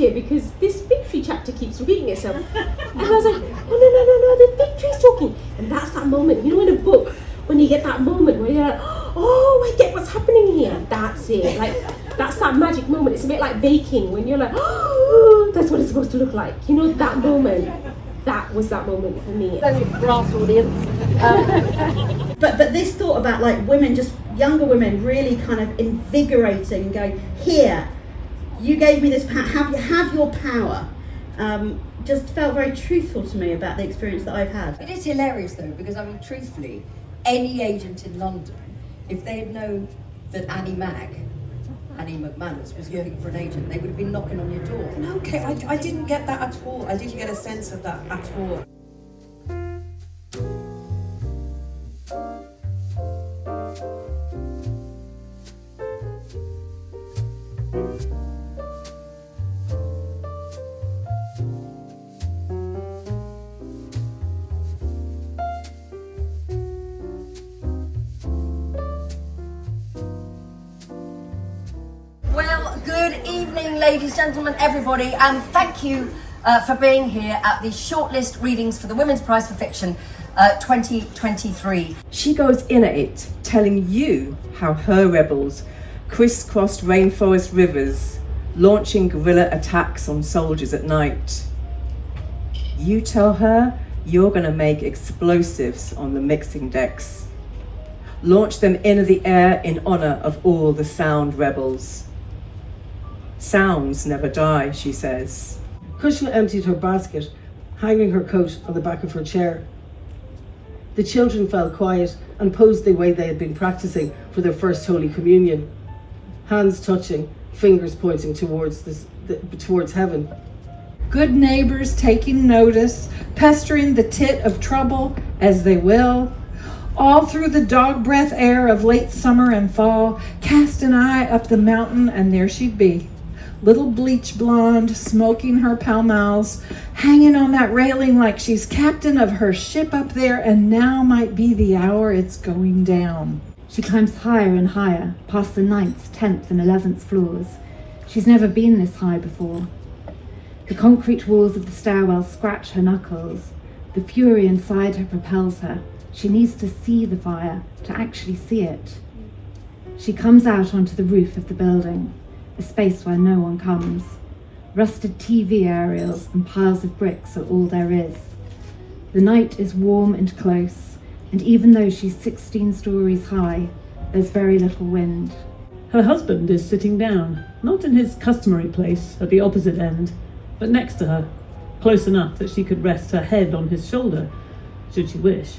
here because this victory chapter keeps repeating itself. And I was like, oh no, the victory's talking. And that's that moment, you know, in a book, when you get that moment where you're like, oh, I get what's happening here. That's it. Like, that's that magic moment. It's a bit like baking when you're like, oh, that's what it's supposed to look like. You know, that moment. That was that moment for me. Brass audience. But this thought about like women, just younger women, really kind of invigorating and going, here, you gave me this power, have your power. Just felt very truthful to me about the experience that I've had. It is hilarious though, because I mean, truthfully, any agent in London, if they had known that Annie McManus was looking for an agent, they would have been knocking on your door. No, okay, I didn't get that at all. I didn't get a sense of that at all. Well, good evening, ladies, gentlemen, everybody, and thank you for being here at the shortlist readings for the Women's Prize for Fiction 2023. She goes in at it, telling you how her rebels crisscrossed rainforest rivers, launching guerrilla attacks on soldiers at night. You tell her you're going to make explosives on the mixing decks. Launch them into the air in honor of all the sound rebels. Sounds never die, she says. Cushla emptied her basket, hanging her coat on the back of her chair. The children fell quiet and posed the way they had been practicing for their first Holy Communion. Hands touching, fingers pointing towards heaven. Good neighbors taking notice, pestering the tit of trouble as they will. All through the dog breath air of late summer and fall, cast an eye up the mountain and there she'd be. Little bleach blonde, smoking her Pall Malls, hanging on that railing like she's captain of her ship up there, and now might be the hour it's going down. She climbs higher and higher, past the 9th, 10th and 11th floors. She's never been this high before. The concrete walls of the stairwell scratch her knuckles. The fury inside her propels her. She needs to see the fire, to actually see it. She comes out onto the roof of the building, a space where no one comes. Rusted TV aerials and piles of bricks are all there is. The night is warm and close, and even though she's 16 stories high, there's very little wind. Her husband is sitting down, not in his customary place at the opposite end, but next to her, close enough that she could rest her head on his shoulder, should she wish.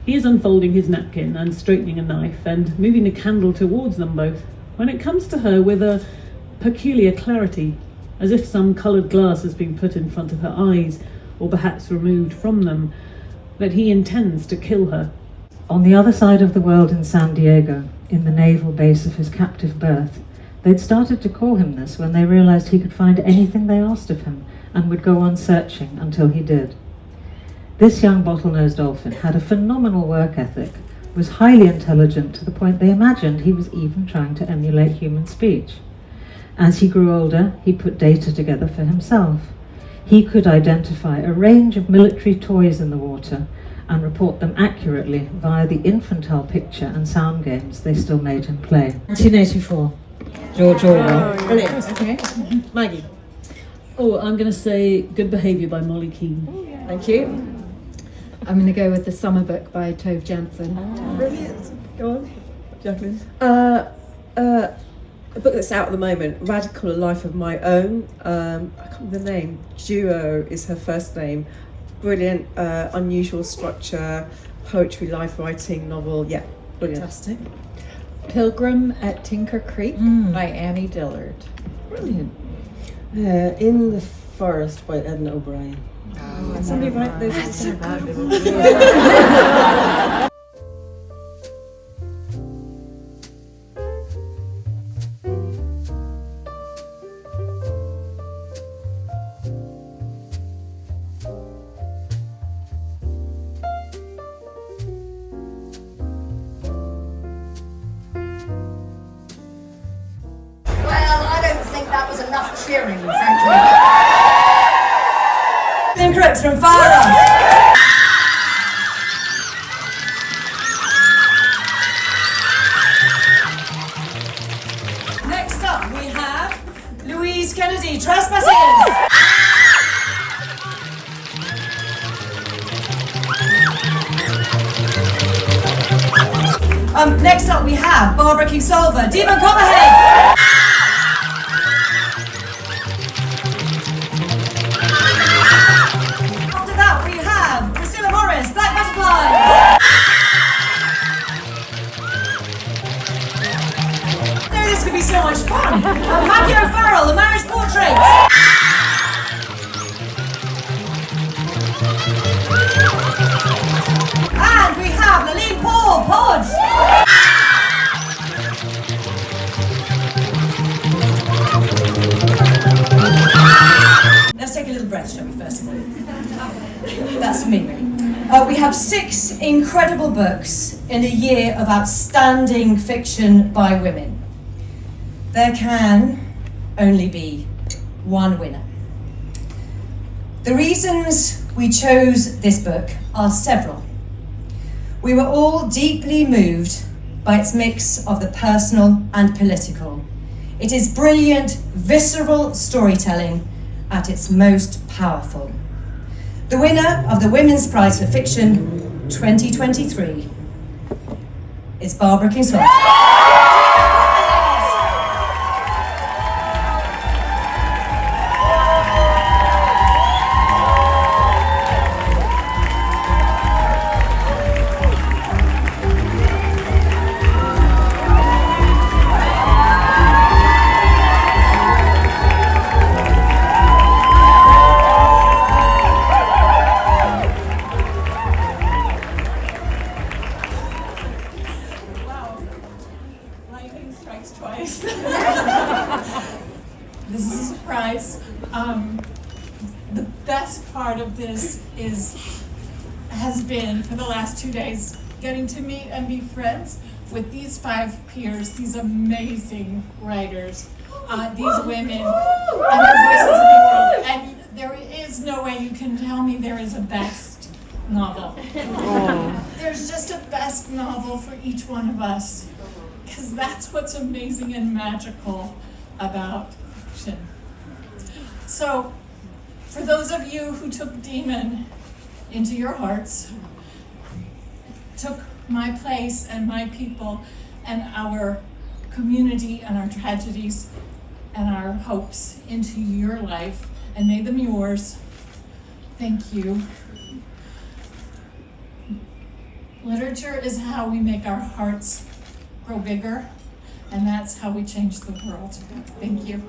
He is unfolding his napkin and straightening a knife and moving a candle towards them both, when it comes to her with a peculiar clarity, as if some coloured glass has been put in front of her eyes, or perhaps removed from them, that he intends to kill her. On the other side of the world in San Diego, in the naval base of his captive berth, they'd started to call him this when they realised he could find anything they asked of him and would go on searching until he did. This young bottlenose dolphin had a phenomenal work ethic, was highly intelligent to the point they imagined he was even trying to emulate human speech. As he grew older, he put data together for himself. He could identify a range of military toys in the water and report them accurately via the infantile picture and sound games they still made him play. 1984, George Orwell. Brilliant. Okay. Maggie. Oh, I'm going to say Good Behaviour by Molly Keane. Thank you. I'm going to go with The Summer Book by Tove Jansson. Brilliant. Go on, Jacqueline. A book that's out at the moment, Radical: A Life of My Own. I can't remember the name. Duo is her first name. Brilliant, unusual structure, poetry, life writing, novel. Yeah, brilliant. Fantastic. Pilgrim at Tinker Creek by Annie Dillard. Brilliant. In the Forest by Edna O'Brien. Can somebody write this? Well, I don't think that was enough cheering, frankly. Incorrect from Farah. Next up, we have Louise Kennedy, Trespassers. Next up, we have Barbara Kingsolver, Demon Copperhead. After that, we have Priscilla Morris, Black Butterflies. Oh, this could be so much fun. Maggie O'Farrell, The Marriage Portrait. And we have Laline Paul, Pod. Let's take a little breath, shall we, first of all? That's for me, really. We have 6 incredible books in a year of outstanding fiction by women. There can only be one winner. The reasons we chose this book are several. We were all deeply moved by its mix of the personal and political. It is brilliant, visceral storytelling at its most powerful. The winner of the Women's Prize for Fiction 2023 is Barbara Kingsolver. This is a surprise. The best part of this has been, for the last 2 days, getting to meet and be friends with these 5 peers, these amazing writers, these women, and the voices of the world. And there is no way you can tell me there is a best novel. There's just a best novel for each one of us, because that's what's amazing and magical about fiction. So, for those of you who took Demon into your hearts, took my place and my people and our community and our tragedies and our hopes into your life and made them yours, thank you. Literature is how we make our hearts grow bigger, and that's how we change the world. Thank you.